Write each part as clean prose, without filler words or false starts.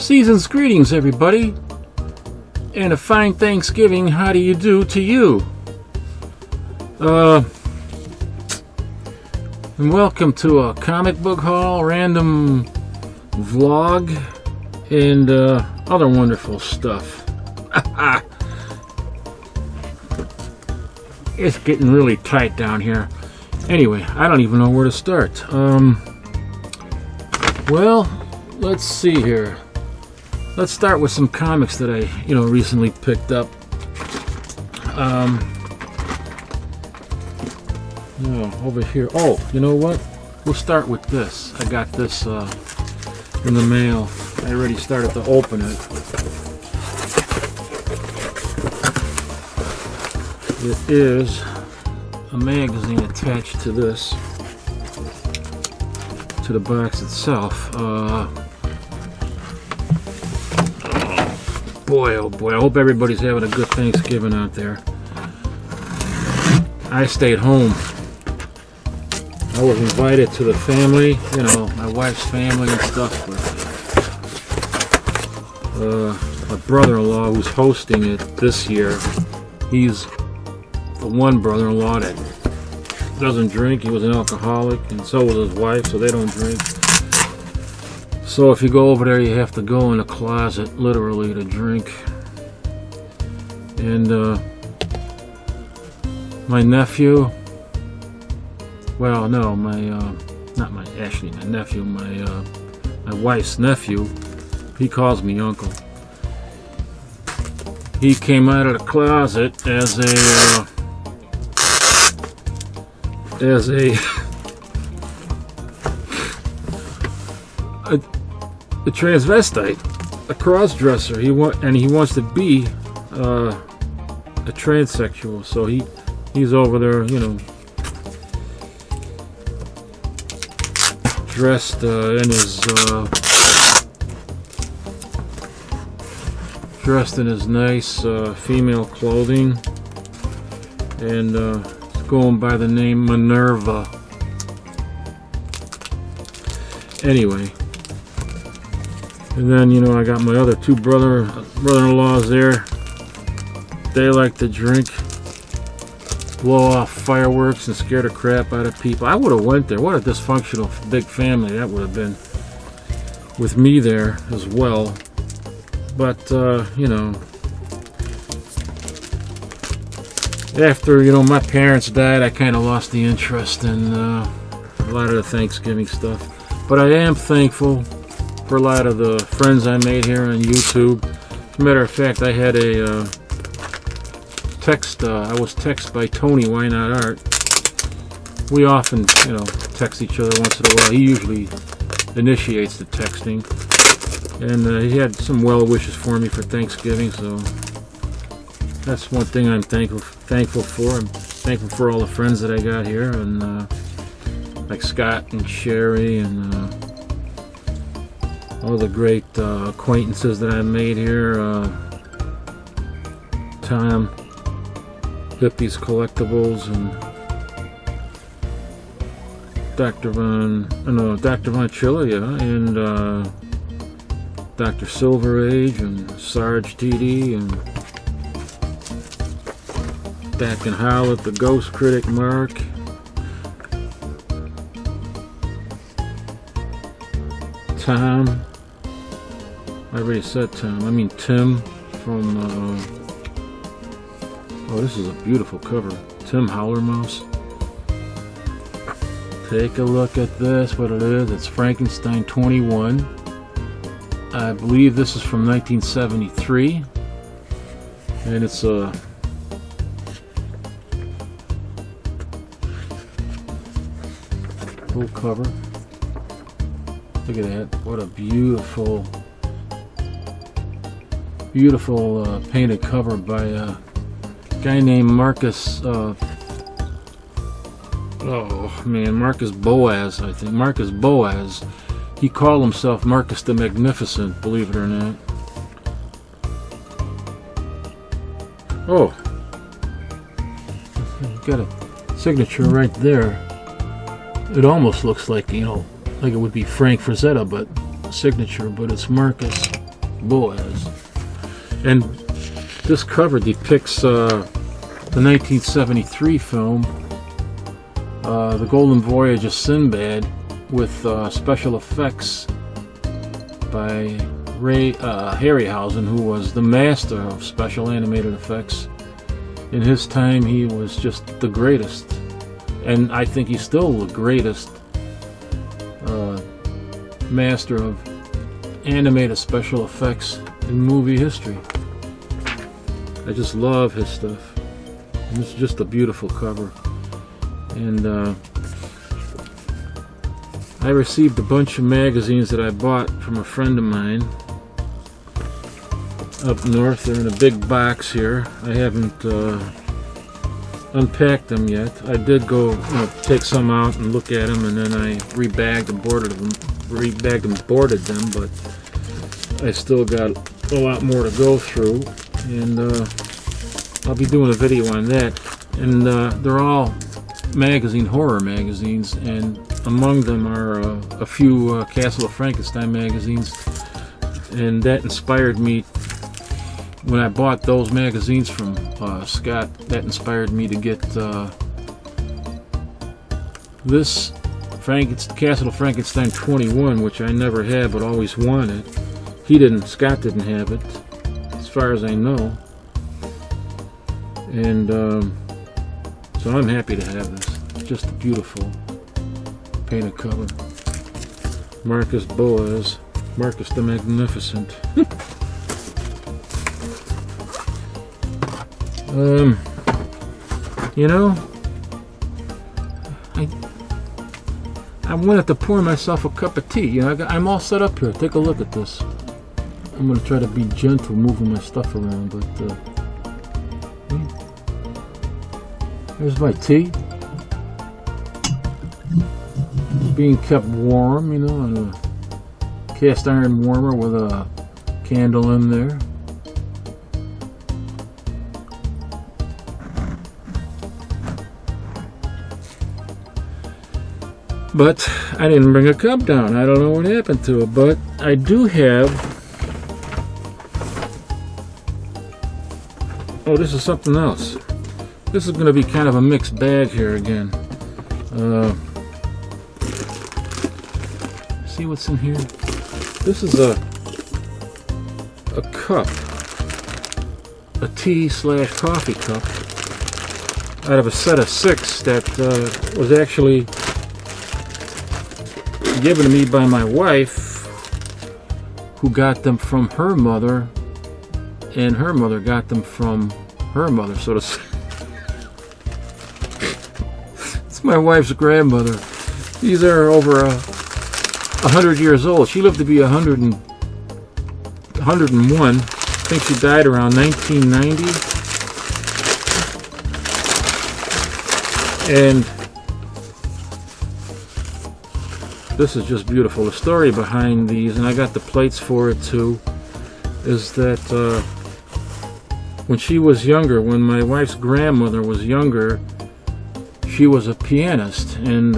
Season's greetings, everybody, and a fine Thanksgiving. How do you do to you? And welcome to a comic book haul, random vlog, and other wonderful stuff. It's getting really tight down here. Anyway, I don't even know where to start. Well, let's see here. Let's start with some comics that I, recently picked up. Over here. Oh, you know what? We'll start with this. I got this in the mail. I already started to open it. It is a magazine attached to this, to the box itself. Boy, oh boy, I hope everybody's having a good Thanksgiving out there. I stayed home. I was invited to the family, my wife's family and stuff, but my brother-in-law who's hosting it this year, he's the one brother-in-law that doesn't drink. He was an alcoholic, and so was his wife, so they don't drink. So if you go over there, you have to go in the closet, literally, to drink. And my nephew, well, no, my nephew, my wife's nephew, he calls me uncle. He came out of the closet as a transvestite, a cross-dresser. He wants to be a transsexual. So he's over there, dressed in his nice female clothing, and going by the name Minerva. Anyway, and then I got my other two brother-in-laws there. They like to drink, blow off fireworks, and scare the crap out of people. I would have went there. What a dysfunctional big family that would have been with me there as well. But after my parents died, I kind of lost the interest in a lot of the Thanksgiving stuff. But I am thankful for a lot of the friends I made here on YouTube. As a matter of fact, I had a text. I was texted by Tony, Why Not Art. We often, text each other once in a while. He usually initiates the texting, and he had some well wishes for me for Thanksgiving. So that's one thing I'm thankful for. I'm thankful for all the friends that I got here, and like Scott and Sherry, and all the great acquaintances that I made here. Tom, Hippies Collectibles, and Dr. Von Chilia, and Dr. Silver Age, and Sarge TD, and Back and Howlett, the Ghost Critic Mark, Tom, I already said Tom, I mean Tim from, oh, this is a beautiful cover, Tim Howlermouse. Take a look at this, what it is. It's Frankenstein 21. I believe this is from 1973, and it's a full cover. Look at that! What a beautiful painted cover by a guy named Marcus. Marcus Boaz, I think. Marcus Boaz. He called himself Marcus the Magnificent, believe it or not. Oh, got a signature right there. It almost looks like, like it would be Frank Frazetta, but signature, but it's Marcus. Boaz. And this cover depicts the 1973 film, The Golden Voyage of Sinbad, with special effects by Harryhausen, who was the master of special animated effects. In his time, he was just the greatest, and I think he's still the greatest master of animated special effects in movie history. I just love his stuff, and it's just a beautiful cover. And I received a bunch of magazines that I bought from a friend of mine up north. They're in a big box here. I haven't unpacked them yet. I did go, take some out and look at them, and then I rebagged and boarded them, but I still got a lot more to go through, and I'll be doing a video on that. And they're all horror magazines, and among them are a few Castle of Frankenstein magazines, and that inspired me when I bought those magazines from Scott. That inspired me to get this Castle of Frankenstein 21, which I never had but always wanted. Scott didn't have it, as far as I know, and so I'm happy to have this. It's just a beautiful painted cover. Marcus Boaz, Marcus the Magnificent. I wanted to pour myself a cup of tea. I'm all set up here. Take a look at this. I'm going to try to be gentle moving my stuff around, but there's my tea. Being kept warm, in a cast iron warmer with a candle in there. But I didn't bring a cup down. I don't know what happened to it, but I do have... Oh, this is something else. This is going to be kind of a mixed bag here again. See what's in here? This is a cup. A tea/coffee cup out of a set of 6 that was actually given to me by my wife, who got them from her mother, and her mother got them from her mother, so to say. It's my wife's grandmother. These are over 100 years old. She lived to be 101. I think she died around 1990. And this is just beautiful. The story behind these, and I got the plates for it too, is that when she was younger, when my wife's grandmother was younger, she was a pianist, and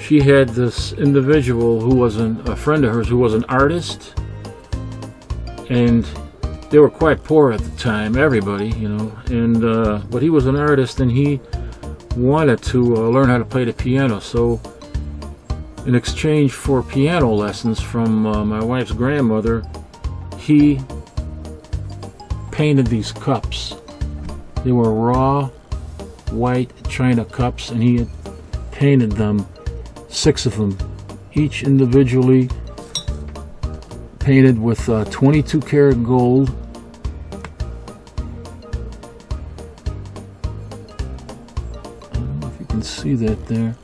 she had this individual who was a friend of hers who was an artist, and they were quite poor at the time, everybody, and but he was an artist, and he wanted to learn how to play the piano. So in exchange for piano lessons from my wife's grandmother, he painted these cups. They were raw white china cups, and he had painted them, 6 of them, each individually painted with 22 karat gold. See that there?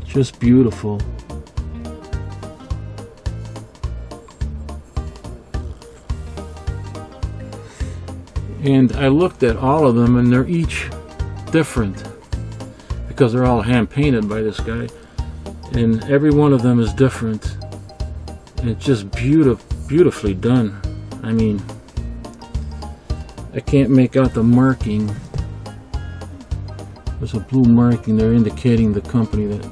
Just beautiful. And I looked at all of them, and they're each different because they're all hand painted by this guy, and every one of them is different. And it's just beautifully done. I mean, I can't make out the marking. There's a blue marking there indicating the company that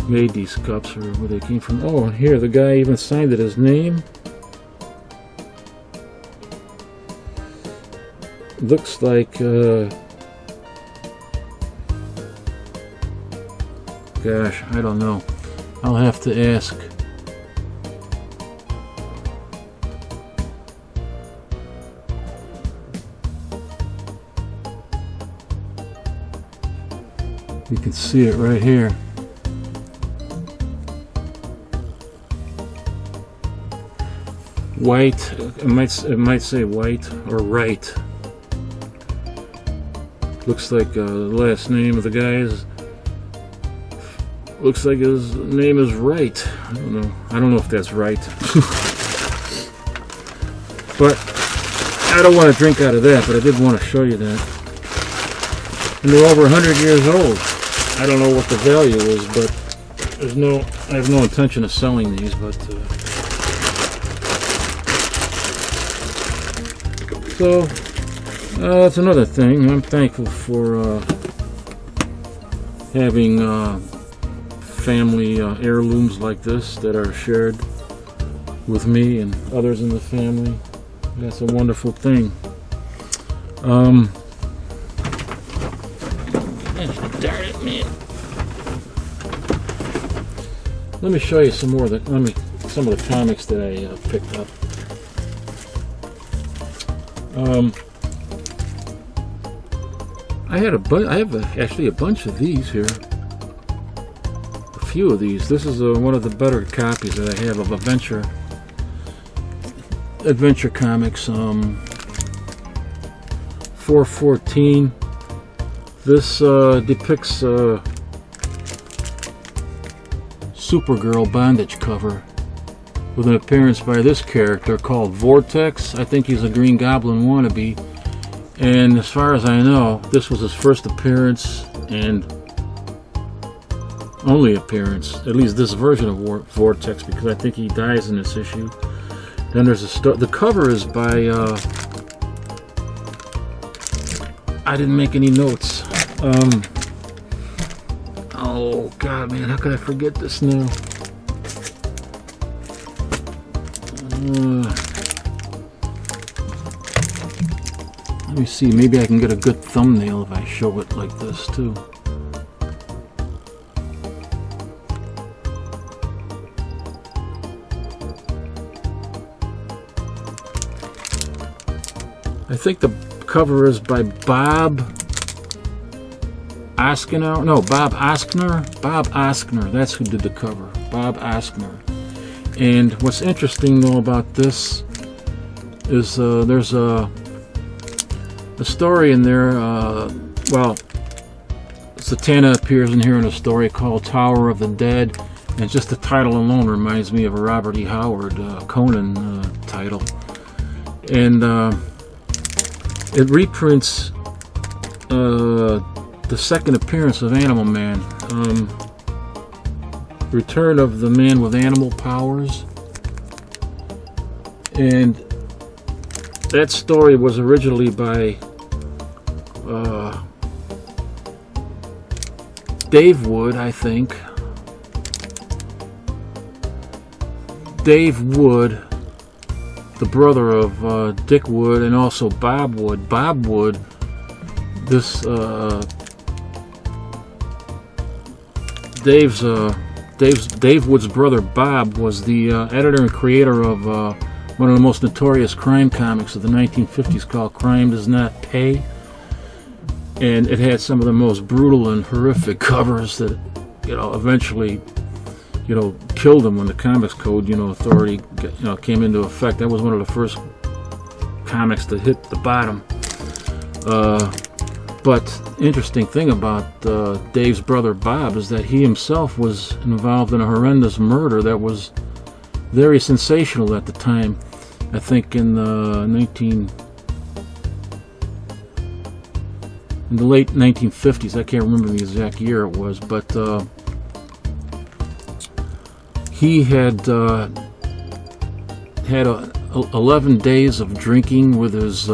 made these cups or where they came from. Oh, and here the guy even signed it his name. Looks like gosh, I don't know. I'll have to ask. You can see it right here. White. It might say white or right. Looks like the last name of the guy is. Looks like his name is Wright. I don't know. I don't know if that's right. But I don't want to drink out of that, but I did want to show you that. And they're over 100 years old. I don't know what the value is, but I have no intention of selling these, but so that's another thing. I'm thankful for having family heirlooms like this that are shared with me and others in the family. That's a wonderful thing. Darn it, man. Let me show you some more of some of the comics that I picked up. I have actually a bunch of these here. A few of these. This is one of the better copies that I have of adventure comics. 414. This depicts Supergirl Bondage cover with an appearance by this character called Vortex. I think he's a Green Goblin wannabe. And as far as I know, this was his first appearance and only appearance, at least this version of Vortex, because I think he dies in this issue. Then there's the cover is by I didn't make any notes. Oh god, man, how could I forget this now? Let me see, maybe I can get a good thumbnail if I show it like this too. I think the cover is by Bob Oskner. No, Bob Oskner. Bob Oskner. That's who did the cover. Bob Oskner. And what's interesting though about this is there's a story in there. Well, Satana appears in here in a story called Tower of the Dead, and just the title alone reminds me of a Robert E. Howard Conan title. And it reprints the second appearance of Animal Man, Return of the Man with Animal Powers. And that story was originally by Dave Wood, I think. Dave Wood, the brother of Dick Wood, and also Bob Wood. Bob Wood, this Dave Wood's brother Bob was the editor and creator of one of the most notorious crime comics of the 1950s called Crime Does Not Pay, and it had some of the most brutal and horrific covers that eventually killed him when the Comics Code authority came into effect. That was one of the first comics to hit the bottom. But interesting thing about Dave's brother Bob is that he himself was involved in a horrendous murder that was very sensational at the time. I think in the late 1950s. I can't remember the exact year it was, but he had 11 days of drinking with his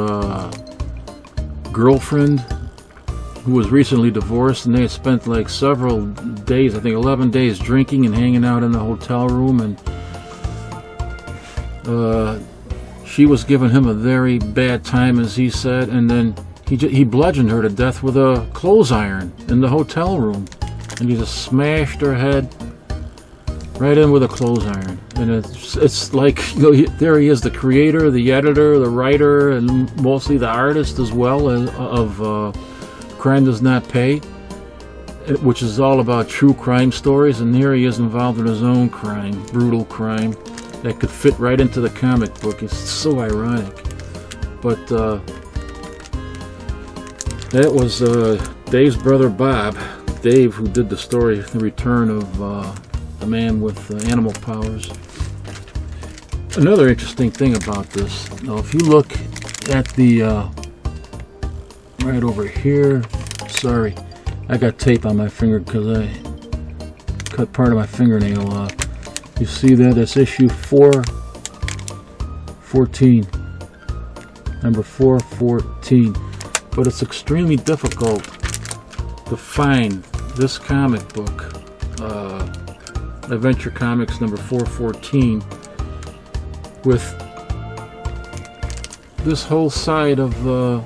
girlfriend, who was recently divorced, and they had spent like several days, I think 11 days, drinking and hanging out in the hotel room, and she was giving him a very bad time, as he said, and then he bludgeoned her to death with a clothes iron in the hotel room, and he just smashed her head right in with a clothes iron. And it's like, you know, there he is, the creator, the editor, the writer, and mostly the artist as well, of Crime Does Not Pay, which is all about true crime stories, and here he is involved in his own crime, brutal crime, that could fit right into the comic book. It's so ironic. But that was Dave's brother Bob, Dave, who did the story, The Return of the Man with Animal Powers. Another interesting thing about this, now if you look at the right over here, sorry, I got tape on my finger because I cut part of my fingernail off. You see that? It's issue 414, number 414. But it's extremely difficult to find this comic book, Adventure Comics number 414, with this whole side of the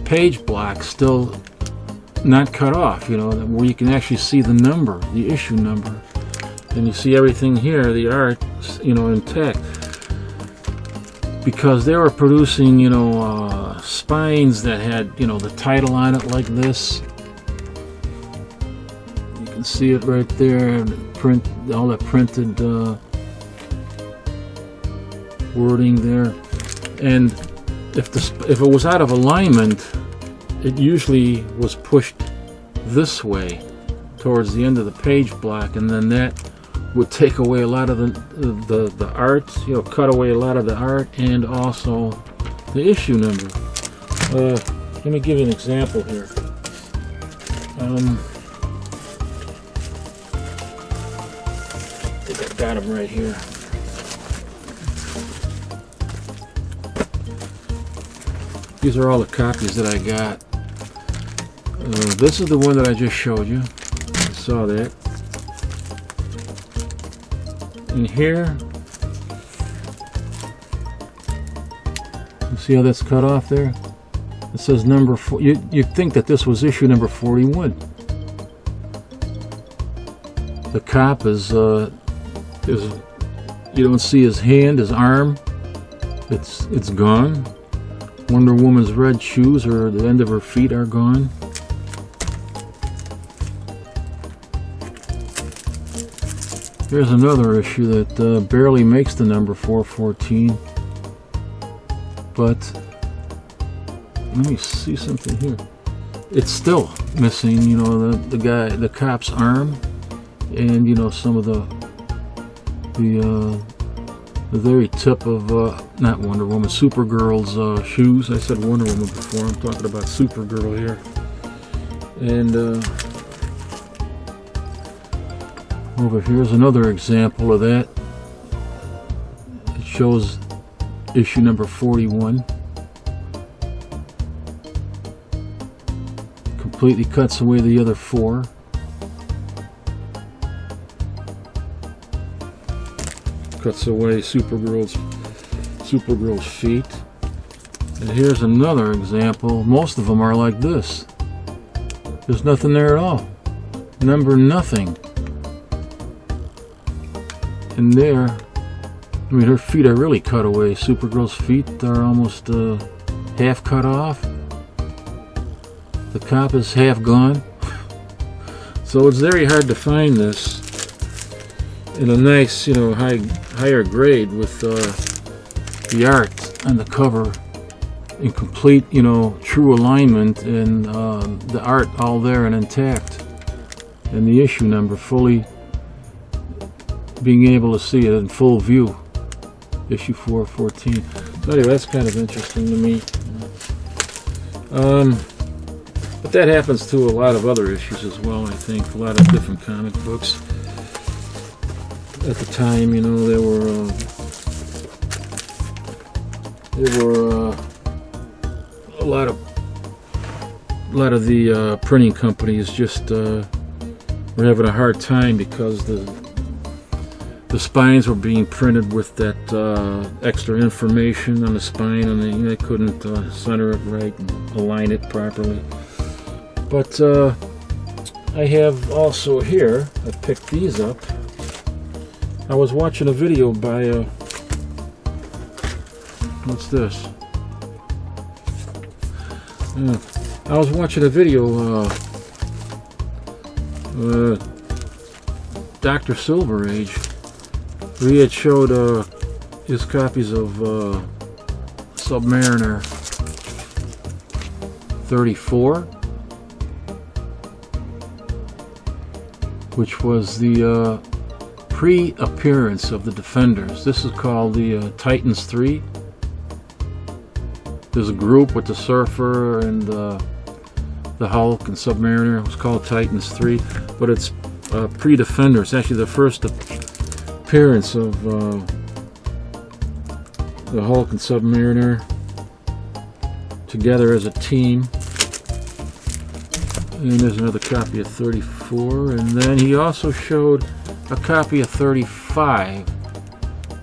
page block still not cut off, you know, where you can actually see the number, the issue number, and you see everything here, the art, you know, intact, because they were producing, you know, spines that had, you know, the title on it like this. You can see it right there, print, all that printed wording there, and if it was out of alignment, it usually was pushed this way towards the end of the page block, and then that would take away a lot of the art, you know, cut away a lot of the art, and also the issue number. Let me give you an example here. I think I've got them right here. These are all the copies that I got. This is the one that I just showed you. You saw that. And here, you see how that's cut off there? It says number 4. You'd think that this was issue number 41. The cop is you don't see his hand, his arm. It's gone. Wonder Woman's red shoes, or the end of her feet, are gone. Here's another issue that barely makes the number 414. But let me see something here. It's still missing, you know, the cop's arm, and, you know, some of the very tip of not Wonder Woman, Supergirl's shoes. I said Wonder Woman before. I'm talking about Supergirl here. And over here's another example of that. It shows issue number 41. Completely cuts away the other 4. Cuts away Supergirl's feet. And here's another example. Most of them are like this. There's nothing there at all. Number nothing. And there, I mean, her feet are really cut away. Supergirl's feet are almost half cut off. The cop is half gone. So it's very hard to find this in a nice, you know, higher grade with the art on the cover in complete, you know, true alignment, and the art all there and intact, and the issue number fully, being able to see it in full view, issue 414. So anyway, that's kind of interesting to me. But that happens to a lot of other issues as well, I think. A lot of different comic books. At the time, you know, they were a lot of the printing companies just were having a hard time because the spines were being printed with that extra information on the spine, and they couldn't center it right and align it properly. But I have also here, I picked these up. I was watching a video by what's this? I was watching a video, Dr. Silver Age, where he had showed his copies of Submariner 34, which was the pre-appearance of the Defenders. This is called the Titans 3. There's a group with the Surfer and the Hulk and Submariner. It was called Titans 3, but it's pre-Defender. It's actually the first appearance of the Hulk and Submariner together as a team. And there's another copy of 34, and then he also showed a copy of 35.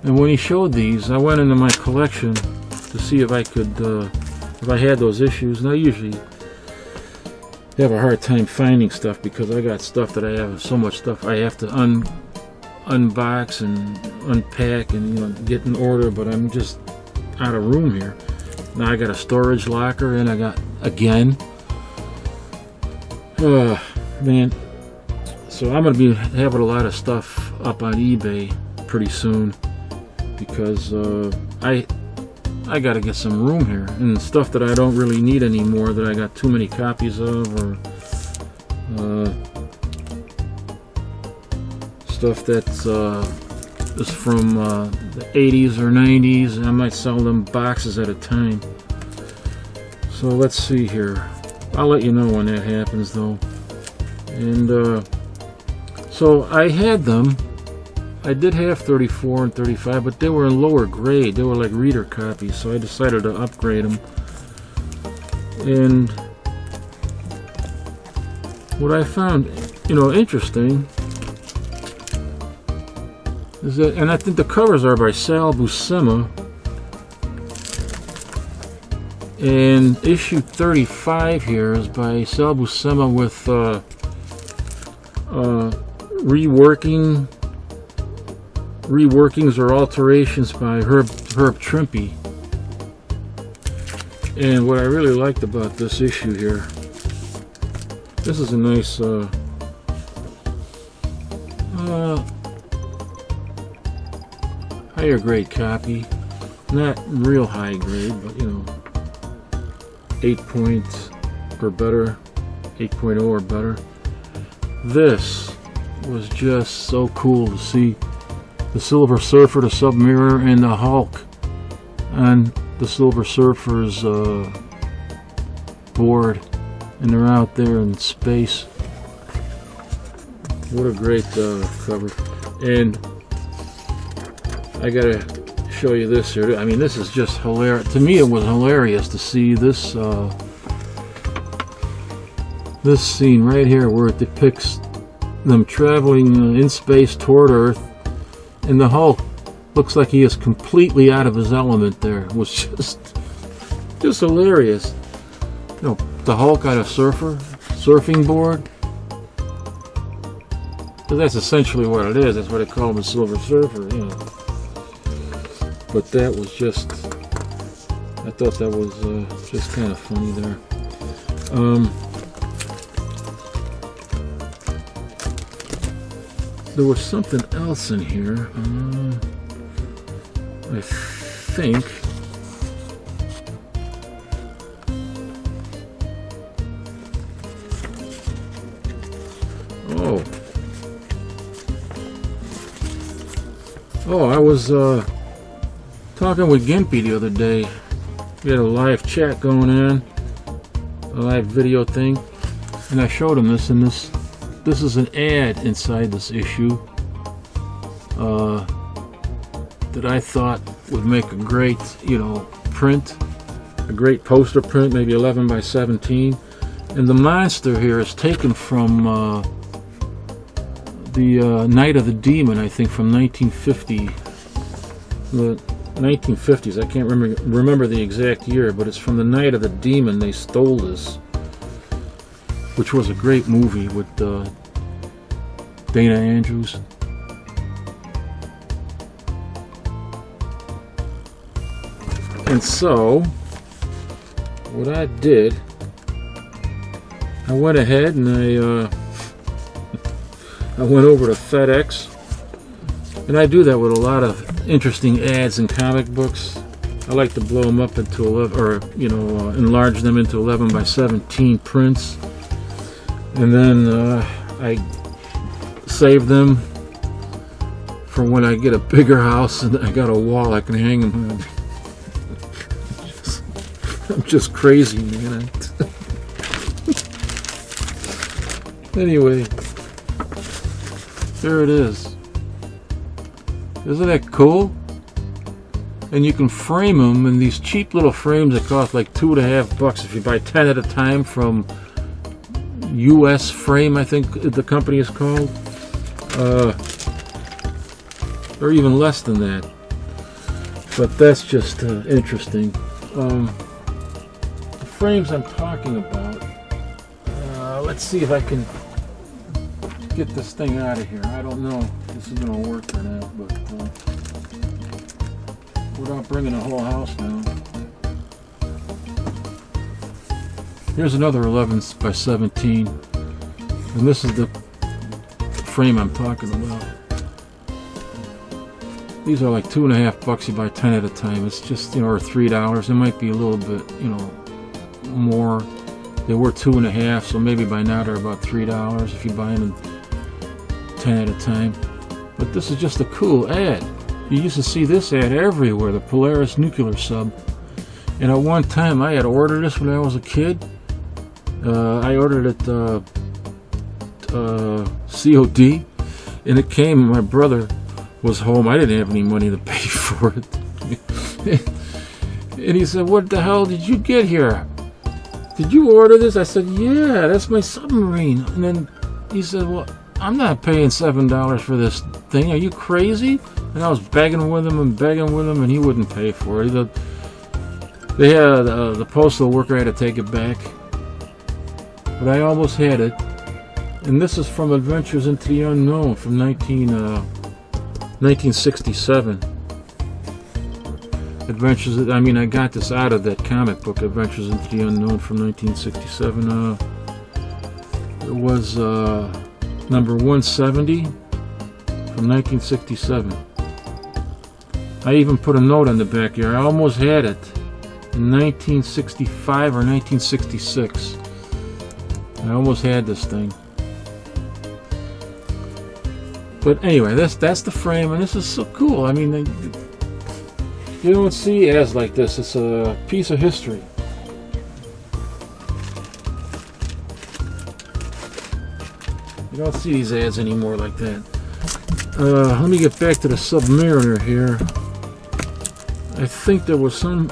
And when he showed these, I went into my collection to see if I could, if I had those issues, and I usually have a hard time finding stuff because I got stuff that I have, so much stuff I have to unbox and unpack and get in order, but I'm just out of room here. Now I got a storage locker, and I got, again, man, so I'm going to be having a lot of stuff up on eBay pretty soon because I got to get some room here, and stuff that I don't really need anymore that I got too many copies of, or stuff that's is from the 80s or 90s, and I might sell them boxes at a time. So let's see here. I'll let you know when that happens, though. And so I had them. I did have 34 and 35, but they were in lower grade. They were like reader copies, so I decided to upgrade them. And what I found, interesting is that, and I think the covers are by Sal Buscema, and issue 35 here is by Sal Buscema with reworkings or alterations by Herb Trimpe. And what I really liked about this issue here, this is a nice higher grade copy, not real high grade, but 8 points or better, 8.0 or better. This was just so cool to see the Silver Surfer, the Submariner, and the Hulk on the Silver Surfer's board, and they're out there in space. What a great cover. And I gotta show you this here. I mean, this is just hilarious. To me, it was hilarious to see this this scene right here where it depicts them traveling in space toward Earth, and the Hulk looks like he is completely out of his element there. It was just hilarious. The Hulk on a surfing board. But that's essentially what it is. That's why they call him a Silver Surfer, But that was just, I thought that was just kind of funny there. There was something else in here. I think. Oh, I was talking with Gimpy the other day. We had a live chat going on, a live video thing, and I showed him this, and this is an ad inside this issue that I thought would make a great, print a great poster print, maybe 11 by 17. And the monster here is taken from the Night of the Demon, I think, from 1950. The 1950s. I can't remember the exact year, but it's from the Night of the Demon. They stole this, which was a great movie with Dana Andrews. And so, what I did, I went ahead and I went over to FedEx, and I do that with a lot of interesting ads in comic books. I like to blow them up into 11, or enlarge them into 11 by 17 prints, and then I save them for when I get a bigger house and I got a wall I can hang them on. I'm just crazy, man. Anyway, there it is. Isn't that cool? And you can frame them in these cheap little frames that cost like $2.50 if you buy 10 at a time from US Frame, I think the company is called. Or even less than that. But that's just interesting. The frames I'm talking about, let's see if I can get this thing out of here. I don't know if this is going to work or not, but without bringing the whole house down. Here's another 11 by 17, and this is the frame I'm talking about. These are like $2.50 you buy 10 at a time. It's just, or $3. It might be a little bit, more. They were $2.50, so maybe by now they're about $3 if you buy them 10 at a time. But this is just a cool ad. You used to see this ad everywhere, the Polaris nuclear sub. And at one time I had ordered this when I was a kid. I ordered it COD, and it came. My brother was home. I didn't have any money to pay for it. And he said, "What the hell did you get here? Did you order this?" I said, "Yeah, that's my submarine." And then he said, "Well, I'm not paying $7 for this thing. Are you crazy?" And I was begging with him, and he wouldn't pay for it. They had the postal worker had to take it back, but I almost had it. And this is from Adventures into the Unknown from 1967. I got this out of that comic book, Adventures into the Unknown from 1967. It was number 170 from 1967. I even put a note on the back here. I almost had it in 1965 or 1966. I almost had this thing. But anyway, that's the frame, and this is so cool. I mean, you don't see ads like this. It's a piece of history. You don't see these ads anymore like that. Let me get back to the Submariner here. I think there was something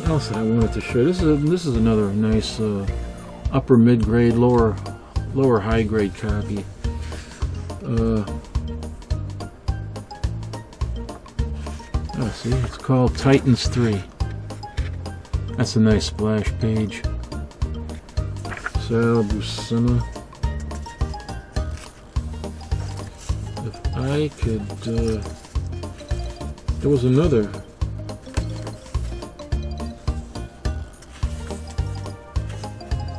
else that I wanted to show. This is another nice upper mid-grade, lower high-grade copy. See, it's called Titans 3. That's a nice splash page. Sal Buscema. If I could, there was another.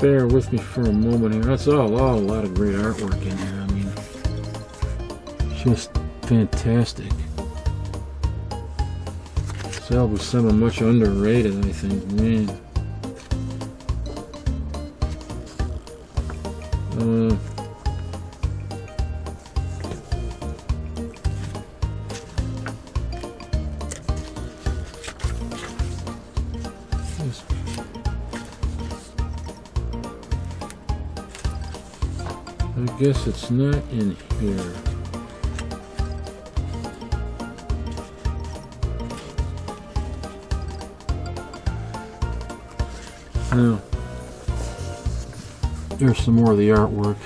Bear with me for a moment here. That's all a lot of great artwork in here. I mean, just fantastic. Sal Buscema, much underrated, I think, man. I guess it's not in here. Now, here's some more of the artwork.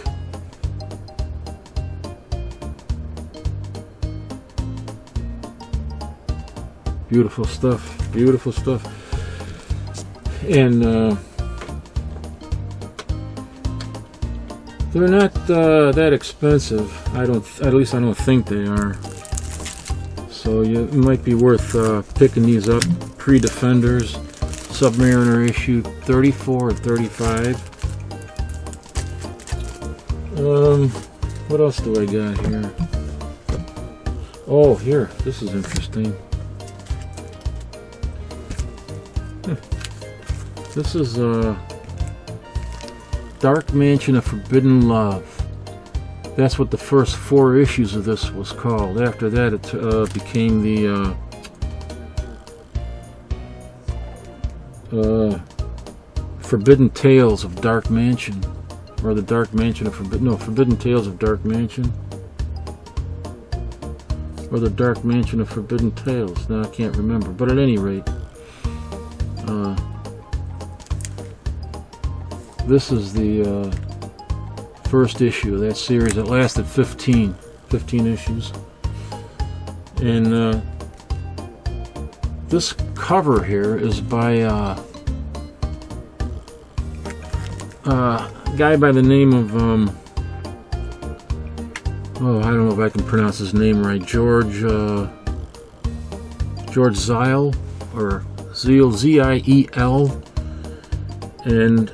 Beautiful stuff, beautiful stuff. And they're not that expensive. At least I don't think they are. So it might be worth picking these up. Pre-Defenders, Submariner issue 34 or 35. What else do I got here? Oh, here, this is interesting. This is Dark Mansion of Forbidden Love. That's what the first 4 issues of this was called. After that, it became the Forbidden Tales of Dark Mansion, or the Dark Mansion of Forbidden Tales of Dark Mansion, or the Dark Mansion of Forbidden Tales. Now I can't remember, but at any rate, this is the first issue of that series. It lasted 15 issues, and this cover here is by a guy by the name of I don't know if I can pronounce his name right. George Ziel, or Ziel, Z-I-E-L, and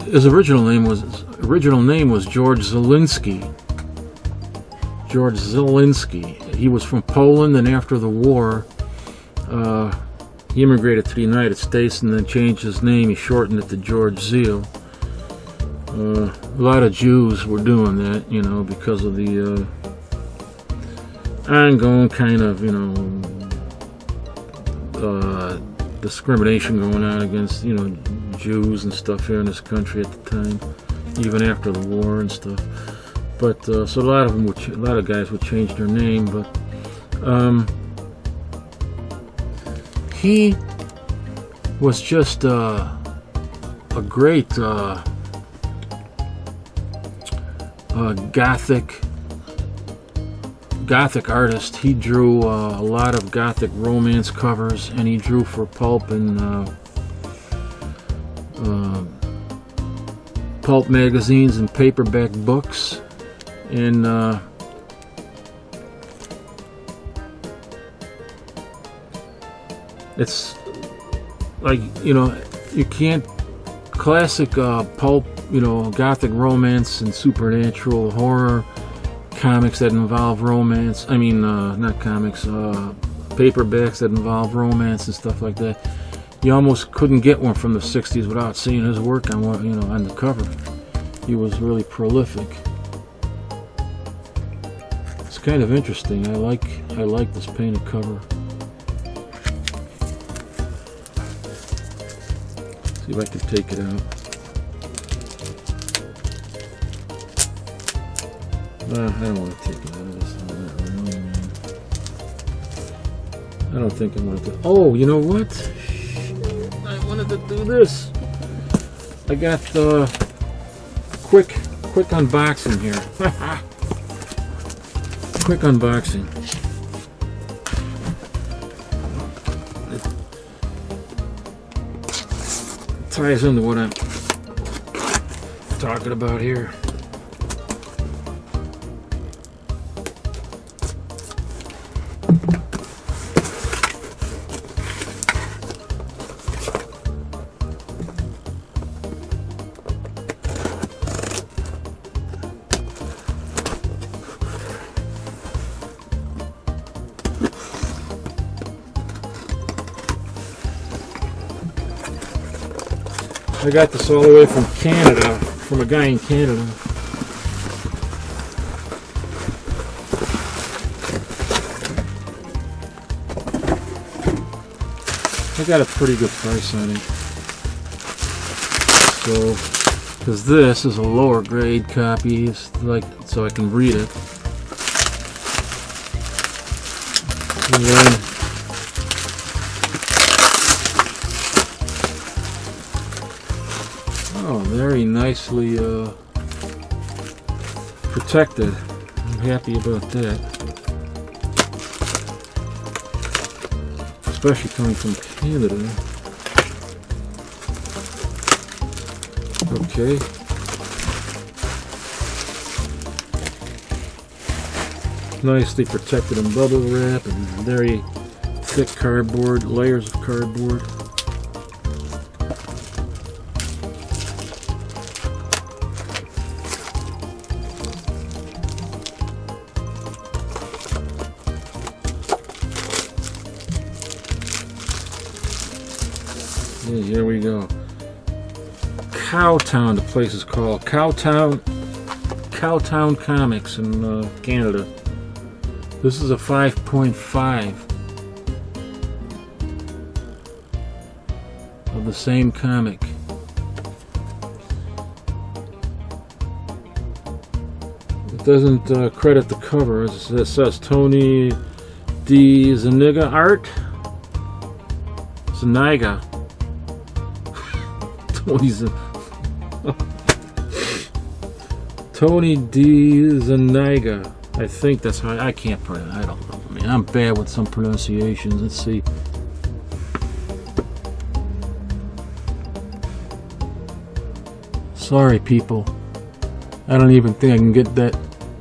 his original name was George Zielinski. George Zielinski. He was from Poland, and after the war, he immigrated to the United States and then changed his name. He shortened it to George Ziel. A lot of Jews were doing that, you know, because of the ongoing kind of, discrimination going on against, Jews and stuff here in this country at the time, even after the war and stuff. But so a lot of guys would change their name, but he was just a great Gothic artist. He drew a lot of Gothic romance covers, and he drew for pulp and pulp magazines and paperback books. And it's like, you can't, classic pulp, Gothic romance and supernatural horror comics that involve romance. I mean, not comics, paperbacks that involve romance and stuff like that. You almost couldn't get one from the 60s without seeing his work on on the cover. He was really prolific. It's kind of interesting. I like this painted cover. See if I can take it out. I don't want to take it out of this. I don't think I want to. Oh, you know what? I wanted to do this. I got the quick unboxing here. Quick unboxing. It ties into what I'm talking about here. I got this all the way from Canada, from a guy in Canada. I got a pretty good price on it. So, because this is a lower grade copy, it's like, so I can read it. And then very nicely protected. I'm happy about that. Especially coming from Canada. Okay. Nicely protected in bubble wrap and very thick cardboard, layers of cardboard. Here we go. Cowtown, the place is called Cowtown Comics in Canada. This is a 5.5 of the same comic. It doesn't credit the cover. It says Tony D. Zuniga art. Zuniga. Tony D. Zuniga. I think that's how I can't pronounce. I don't know. I mean, I'm bad with some pronunciations. Let's see. Sorry, people. I don't even think I can get the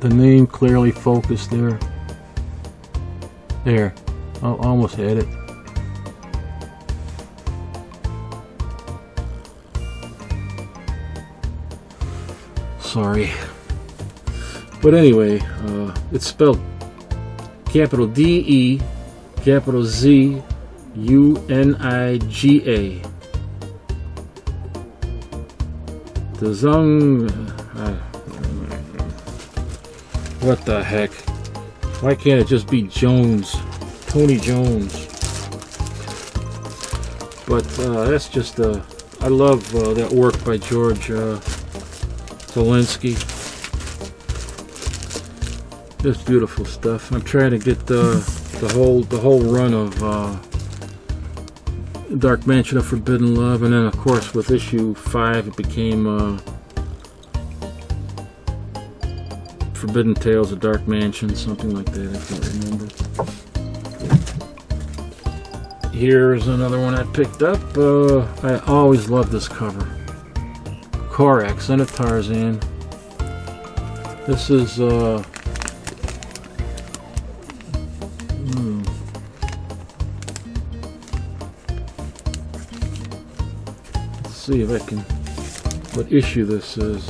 name clearly focused there. There. I almost had it. Sorry. But anyway, it's spelled capital D-E, capital Z-U-N-I-G-A. The Zung... what the heck? Why can't it just be Jones? Tony Jones. But that's just... I love that work by George Zelensky. Just beautiful stuff. I'm trying to get the whole run of Dark Mansion of Forbidden Love, and then of course with issue 5 it became Forbidden Tales of Dark Mansion, something like that. I can't remember. Here's another one I picked up. I always love this cover. Korax and a Tarzan. This is let's see if I can, what issue this is.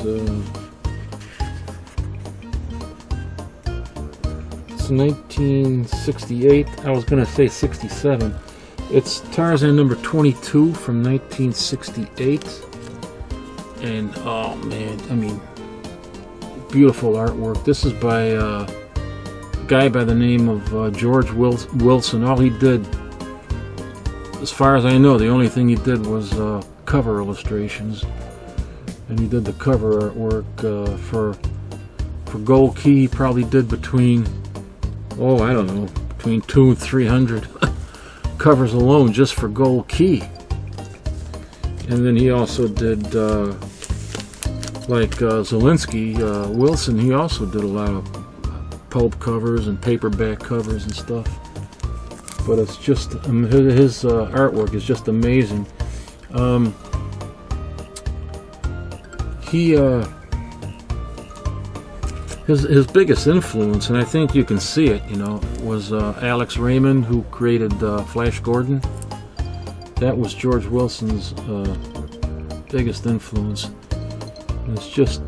It's 1968. I was gonna say 67. It's Tarzan number 22 from 1968. And oh man, I mean, beautiful artwork. This is by a guy by the name of George Wilson. All he did, as far as I know, the only thing he did was cover illustrations, and he did the cover artwork for Gold Key. He probably did between, oh, I don't know, between 200 and 300 covers alone just for Gold Key. And then he also did, like Zelensky, Wilson, he also did a lot of pulp covers and paperback covers and stuff. But it's just, his artwork is just amazing. His biggest influence, and I think you can see it, you know, was Alex Raymond, who created Flash Gordon. That was George Wilson's biggest influence. And it's just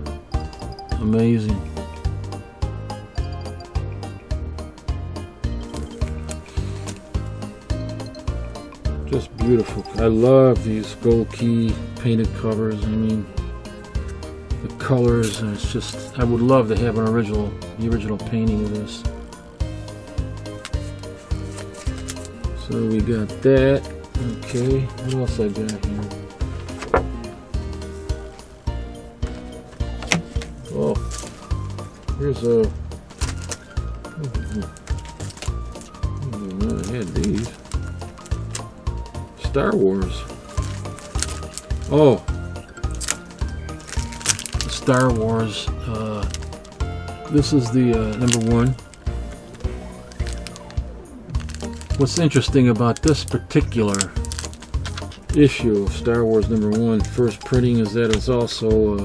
amazing. Just beautiful. I love these Gold Key painted covers. I mean, the colors, and it's just, I would love to have the original painting of this. So we got that. Okay, what else I got here? Oh, here's a... I had these. Star Wars. Oh, Star Wars. This is the number 1. What's interesting about this particular issue of Star Wars number 1 first printing is that it's also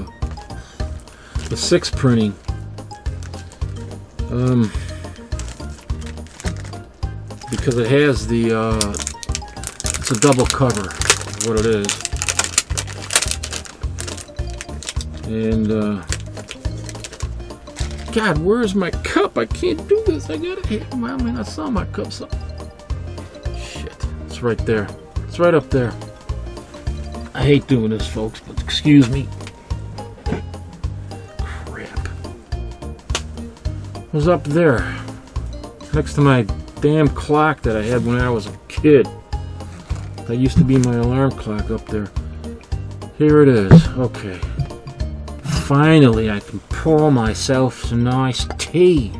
the 6th printing. Because it has the it's a double cover is what it is. And God, where's my cup? I can't do this. I gotta hit. Well, I mean, I saw my cup. So shit, it's right there. It's right up there. I hate doing this, folks, but excuse me. Crap. It was up there, next to my damn clock that I had when I was a kid. That used to be my alarm clock up there. Here it is. Okay. Finally, I can pour myself some nice tea.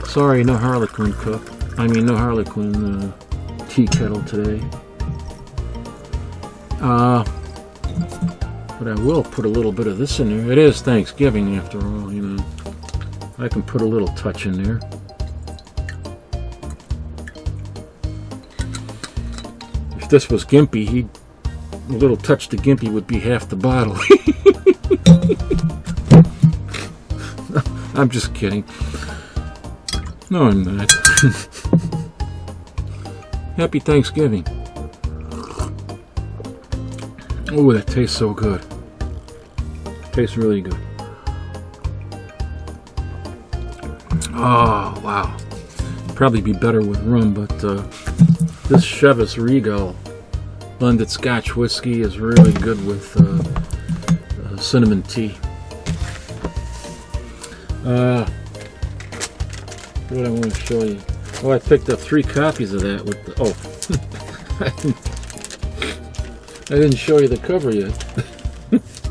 Sorry, no Harley Quinn cup. I mean, no Harley Quinn tea kettle today. But I will put a little bit of this in there. It is Thanksgiving, after all, you know. I can put a little touch in there. If this was Gimpy, a little touch to Gimpy would be half the bottle. I'm just kidding. No, I'm not. Happy Thanksgiving. Oh, that tastes so good. Tastes really good. Oh, wow. Probably be better with rum, but this Chivas Regal blended Scotch whiskey is really good with cinnamon tea. What I want to show you. Oh, I picked up 3 copies of that with the... Oh. I didn't show you the cover yet.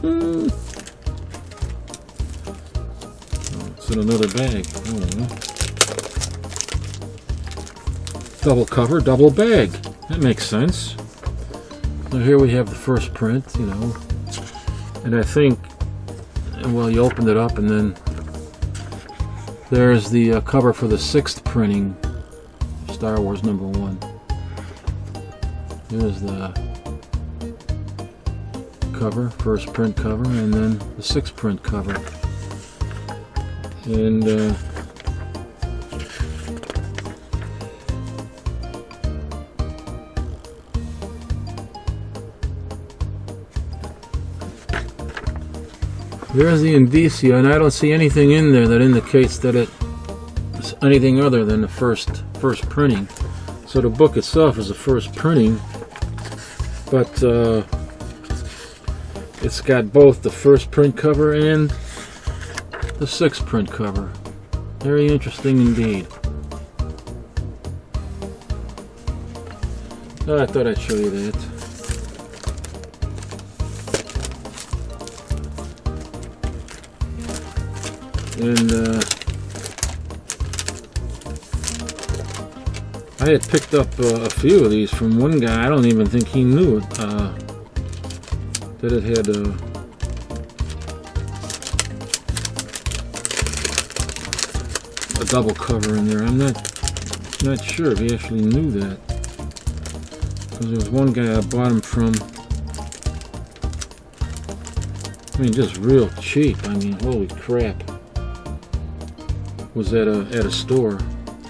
Oh, it's in another bag. Double cover, double bag. That makes sense. So here we have the first print, you know. And I think, well, you opened it up and then there's the cover for the 6th printing, Star Wars number 1. Here's the cover, first print cover, and then the 6th print cover. And there's the indicia, and I don't see anything in there that indicates that it's anything other than the first printing. So the book itself is the first printing, but it's got both the first print cover and the 6th print cover. Very interesting indeed. Oh, I thought I'd show you that. And I had picked up a few of these from one guy. I don't even think he knew it, that it had a double cover in there. I'm not sure if he actually knew that, because there was one guy I bought them from. I mean, just real cheap. I mean, holy crap. Was at a store.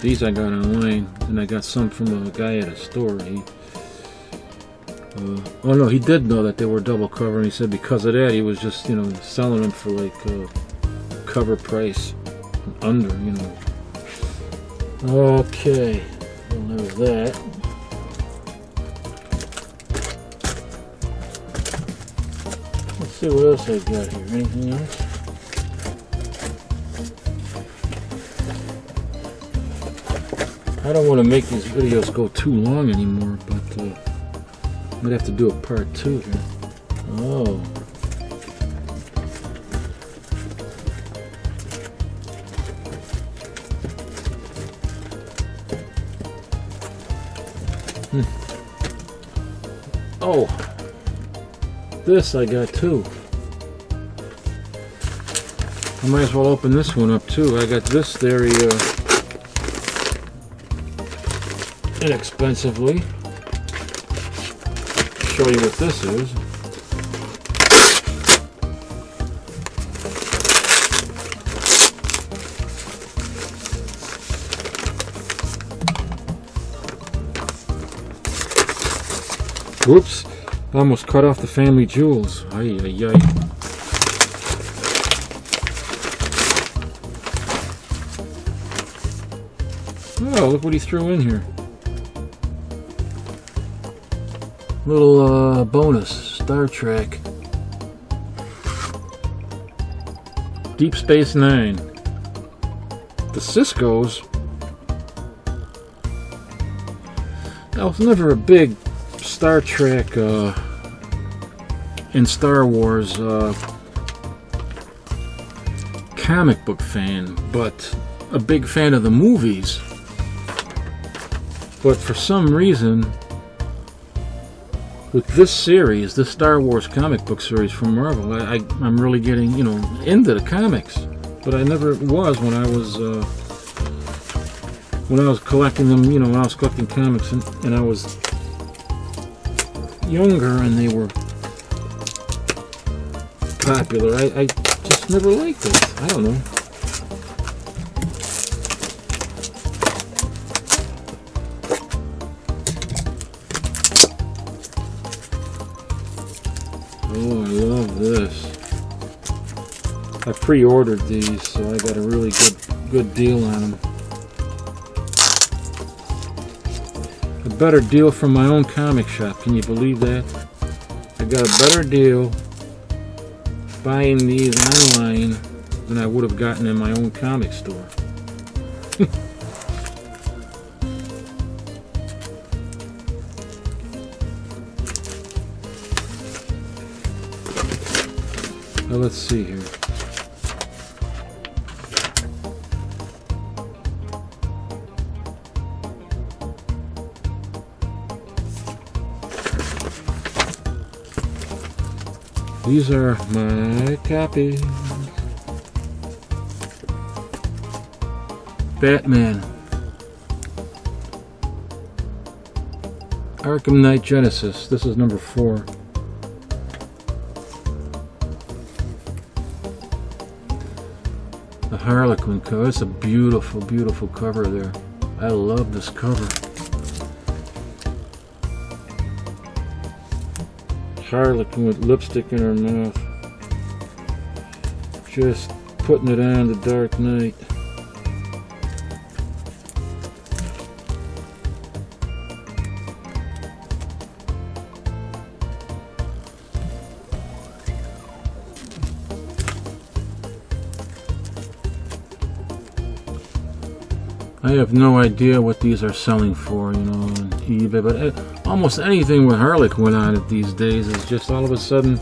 These I got online, and I got some from a guy at a store. Oh no, he did know that they were double cover, and he said because of that he was just, you know, selling them for like cover price under, you know. Okay, well, there's that. Let's see what else I got here. Anything else? I don't want to make these videos go too long anymore, but I might have to do a part 2 here. Oh. Oh, this I got too. I might as well open this one up too. I got this very inexpensively. Show you what this is. Whoops, almost cut off the family jewels. Ay, ay, ay. Oh, look what he threw in here. Little bonus, Star Trek. Deep Space Nine. The Cisco's. I was never a big Star Trek and Star Wars comic book fan, but a big fan of the movies. But for some reason, with this series, this Star Wars comic book series from Marvel, I'm really getting, you know, into the comics. But I never was when I was collecting them, you know, when I was collecting comics and I was younger and they were popular. I just never liked it. I don't know. Oh, I love this. I pre-ordered these, so I got a really good deal on them. A better deal from my own comic shop. Can you believe that? I got a better deal buying these online than I would have gotten in my own comic store. Well, let's see here. These are my copies. Batman. Arkham Knight Genesis. This is number 4. The Harley Quinn cover. It's a beautiful, beautiful cover there. I love this cover. Harley Quinn with lipstick in her mouth. Just putting it on the Dark Knight. I have no idea what these are selling for, you know, on eBay, but almost anything with Harley Quinn on it these days is just all of a sudden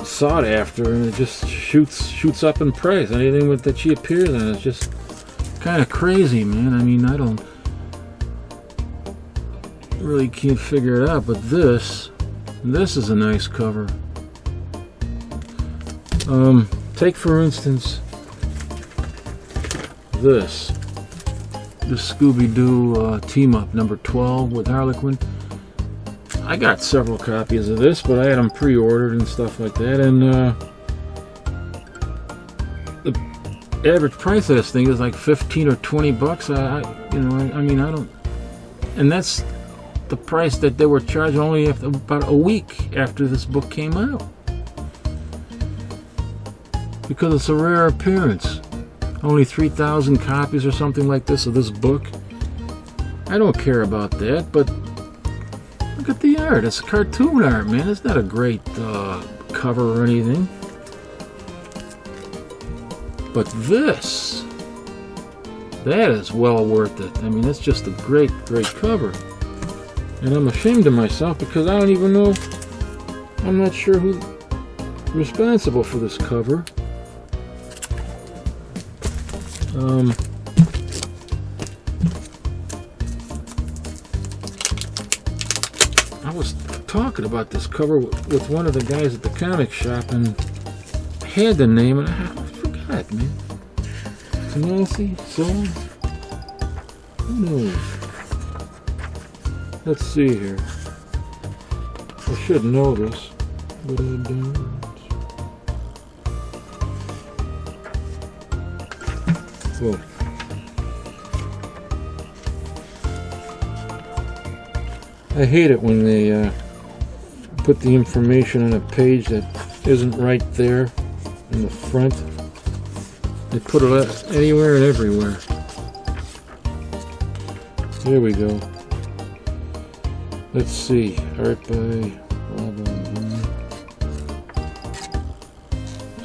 sought after, and it just shoots up in price. Anything that she appears on is just kind of crazy, man. I mean, I don't really can't figure it out, but this is a nice cover. Take for instance this Scooby-Doo team-up number 12 with Harley Quinn. I got several copies of this, but I had them pre-ordered and stuff like that, and the average price of this thing is like 15 or 20 bucks. I mean, I don't, and that's the price that they were charging only after about a week after this book came out, because it's a rare appearance. Only 3,000 copies or something like this of this book. I don't care about that, but look at the art. It's cartoon art, man. It's not a great cover or anything. But this, that is well worth it. I mean, it's just a great, great cover. And I'm ashamed of myself because I don't even know, I'm not sure who's responsible for this cover. talking about this cover with one of the guys at the comic shop and had the name and I forgot, man. Tomasi? So? Who knows? Let's see here. I should know this, but I don't. Whoa. I hate it when they put the information on a page that isn't right there in the front. They put it anywhere and everywhere. There we go. Let's see. Art by blah, blah, blah.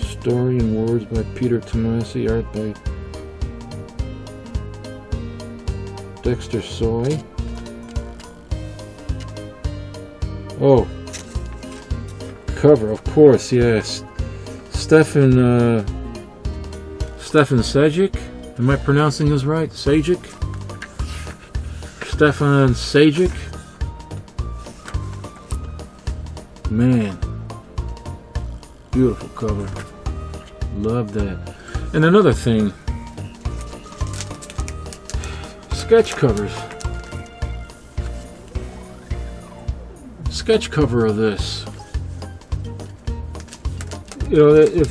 Story and words by Peter Tomasi. Art by Dexter Soy. Oh, cover, of course, yes. Stefan Sejic. Am I pronouncing this right? Sejic? Stefan Sejic. Man, beautiful cover. Love that. And another thing, sketch covers. Sketch cover of this. You know, if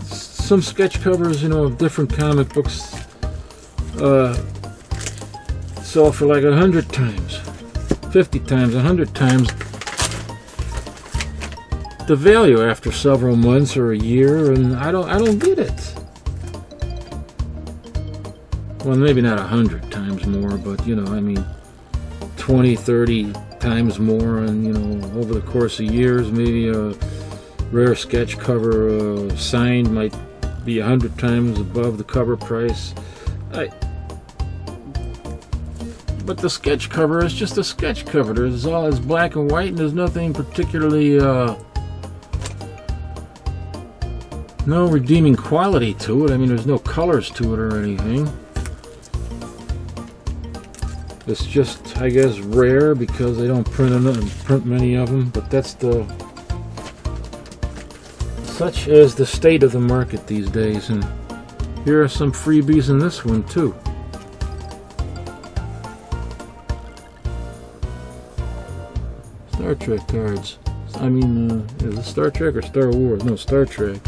some sketch covers, you know, of different comic books sell for like 100 times, 50 times, 100 times the value after several months or a year, and I don't get it. Well, maybe not 100 times more, but you know, I mean 20, 30 times more, and you know, over the course of years, maybe a rare sketch cover signed might be 100 times above the cover price. But the sketch cover is just a sketch cover. It's black and white, and there's nothing particularly no redeeming quality to it. I mean, there's no colors to it or anything. It's just, I guess, rare because they don't print many of them. But that's such as the state of the market these days. And here are some freebies in this one too. Star Trek cards. I mean, is it Star Trek or Star Wars? No, Star Trek.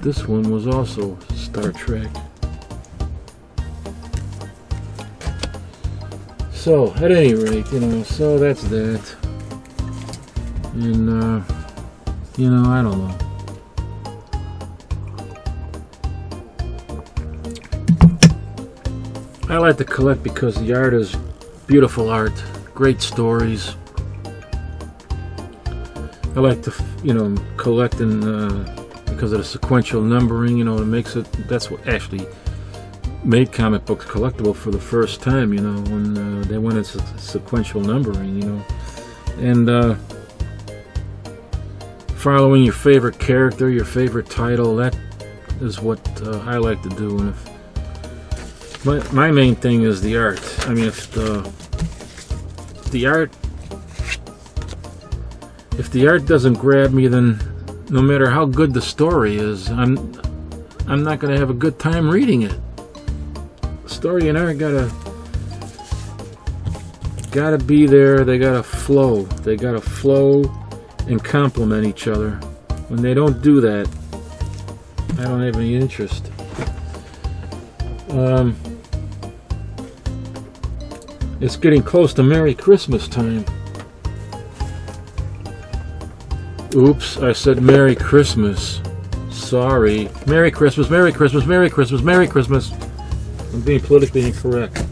This one was also Star Trek. So, at any rate, you know, so that's that. And, you know, I don't know. I like to collect because the art is beautiful art, great stories. I like to, you know, collect and because of the sequential numbering, you know, it makes it, that's what actually made comic books collectible for the first time, you know, when they went into sequential numbering, you know. And following your favorite character, your favorite title, that is what I like to do. And if my main thing is the art. I mean, if the art doesn't grab me, then no matter how good the story is, I'm not going to have a good time reading it. Story and art gotta be there. They gotta flow. They gotta flow and complement each other. When they don't do that, I don't have any interest. It's getting close to Merry Christmas time. Oops, I said Merry Christmas. Sorry. Merry Christmas, Merry Christmas, Merry Christmas, Merry Christmas. I'm being politically incorrect.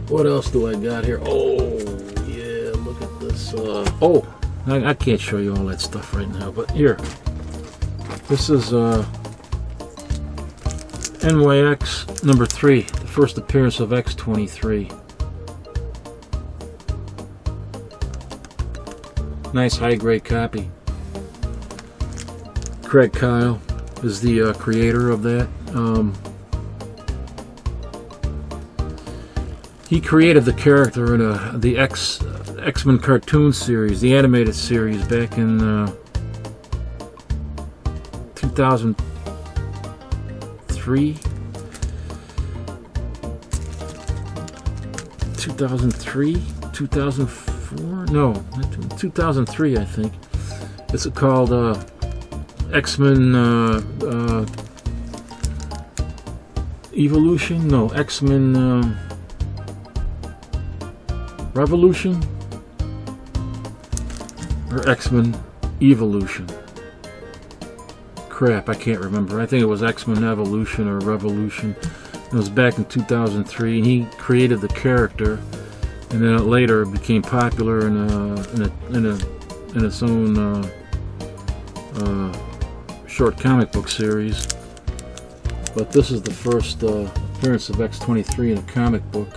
What else do I got here? Oh, yeah, look at this. Oh, I can't show you all that stuff right now, but here. This is NYX number 3, the first appearance of X-23. Nice high-grade copy. Craig Kyle is the He created the character in the X-Men cartoon series, the animated series, back in 2003. 2004? No, 2003, I think. It's called X-Men Evolution? No, X-Men Revolution? Or X-Men Evolution? Crap, I can't remember. I think it was X-Men Evolution or Revolution. It was back in 2003, and he created the character, and then it later became popular in its own short comic book series. But this is the first appearance of X-23 in a comic book,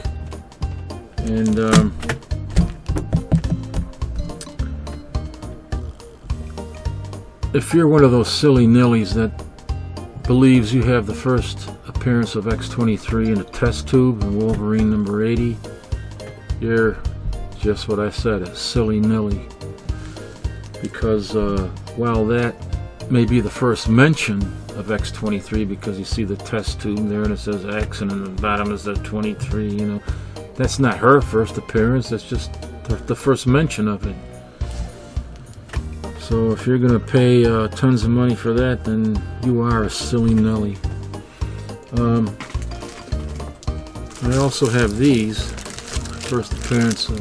and if you're one of those silly nillies that believes you have the first appearance of X-23 in a test tube in Wolverine number 80, you're just what I said, a silly nilly. Because while that may be the first mention of X-23, because you see the test tube there and it says X and in the bottom is the 23, you know, that's not her first appearance, that's just the first mention of it. So if you're going to pay tons of money for that, then you are a silly Nelly. I also have these, first appearance of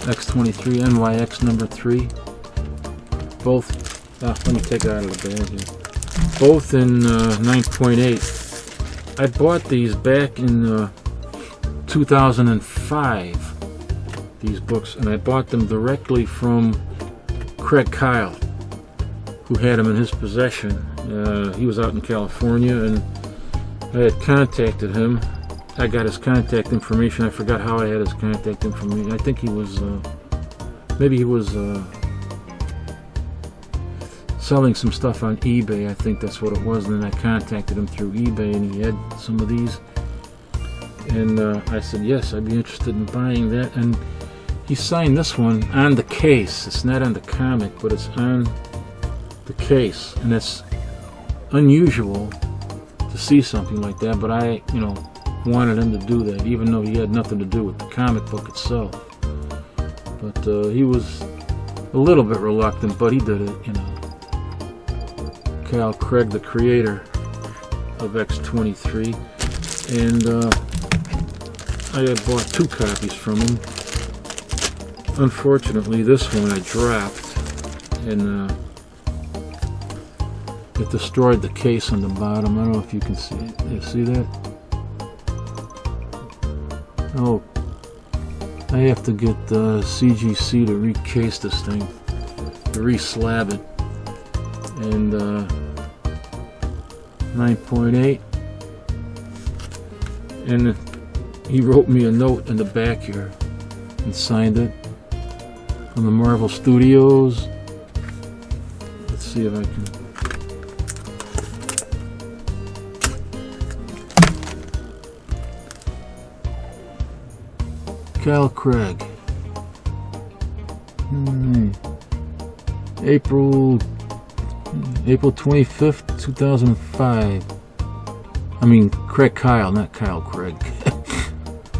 X-23 NYX number 3. Both, let me take it out of the bag here. Both in 9.8. I bought these back in 2005. These books, and I bought them directly from Craig Kyle, who had them in his possession. He was out in California, and I had contacted him. I got his contact information. I forgot how I had his contact information. I think he was, maybe he was selling some stuff on eBay. I think that's what it was. And then I contacted him through eBay, and he had some of these. And I said, yes, I'd be interested in buying that. And he signed this one on the case. It's not on the comic, but it's on the case. And it's unusual to see something like that, but I, wanted him to do that, even though he had nothing to do with the comic book itself. But he was a little bit reluctant, but he did it, Kyle Craig, the creator of X-23. And I had bought 2 copies from him. Unfortunately, this one I dropped, and it destroyed the case on the bottom. I don't know if you can see it. You see that? Oh, I have to get CGC to recase this thing, to re-slab it. And 9.8. And he wrote me a note in the back here and signed it. From the Marvel Studios. Let's see if I can. Kyle Craig. April 25th, 2005. I mean, Craig Kyle, not Kyle Craig.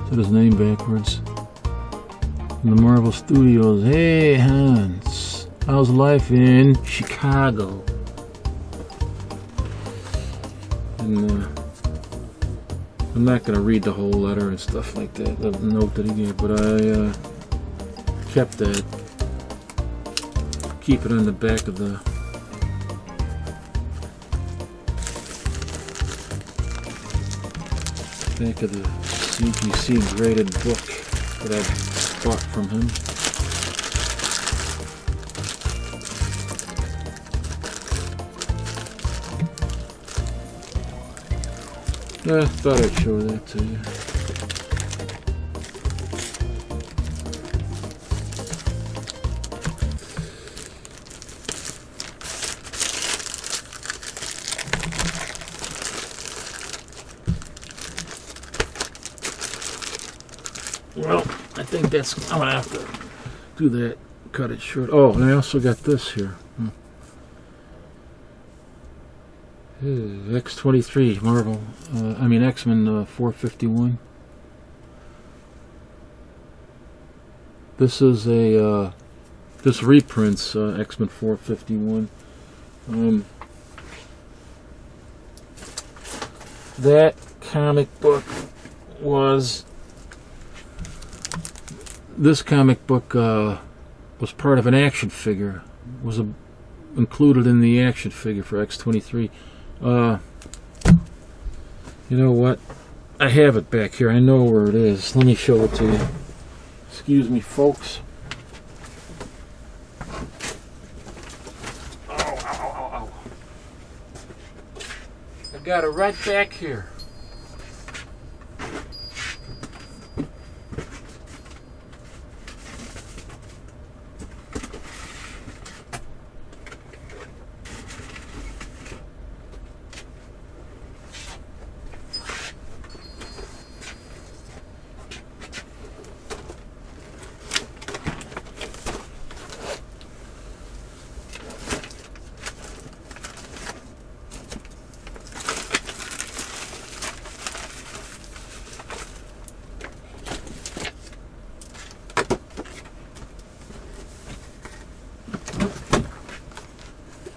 Said his name backwards. The Marvel Studios. Hey Hans, how's life in Chicago? And I'm not going to read the whole letter and stuff like that, the note that he gave, but I kept that. Keep it on the back of the CGC graded book that I bought from him. I thought I'd show that to you. Well, I think that's, I'm gonna have to do that, cut it short. Oh, and I also got this here. X-23 Marvel, I mean X-Men 451. This is a, this reprints X-Men 451. That comic book was, this comic book was part of an action figure, was included in the action figure for X-23. You know what? I have it back here. I know where it is. Let me show it to you. Excuse me, folks. Ow, ow, ow, ow. I got it right back here.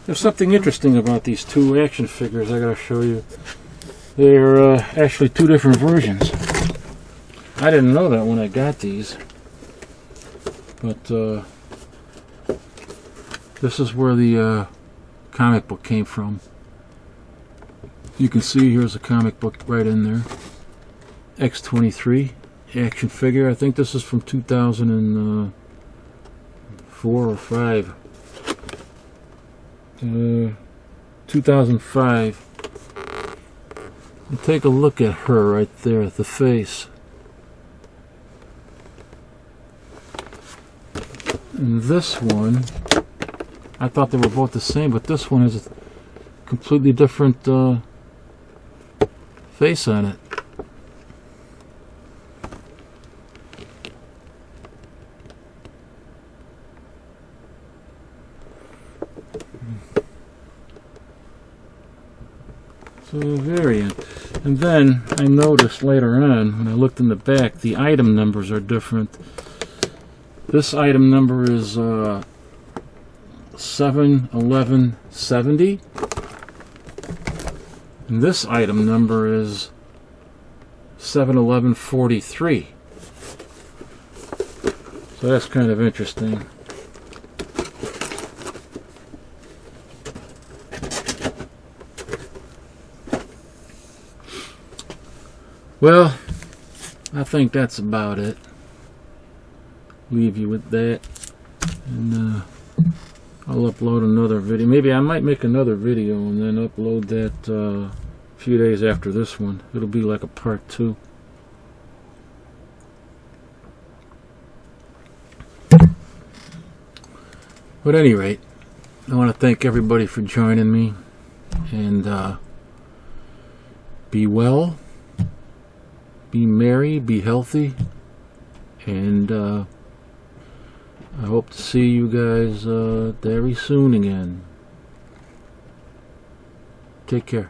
There's something interesting about these two action figures I gotta show you. They're actually two different versions. I didn't know that when I got these. But this is where the comic book came from. You can see here's a comic book right in there. X-23 action figure. I think this is from 2004 or 5. 2005. And take a look at her right there at the face. And this one, I thought they were both the same, but this one has a completely different face on it. So variant. And then I noticed later on when I looked in the back, the item numbers are different. This item number is 71170, and this item number is 71143. So that's kind of interesting. Well, I think that's about it. Leave you with that, and I'll upload another video. Maybe I might make another video and then upload that a few days after this one. It'll be like a part 2. But at any rate, I want to thank everybody for joining me, and be well, be merry, be healthy, and I hope to see you guys very soon again. Take care.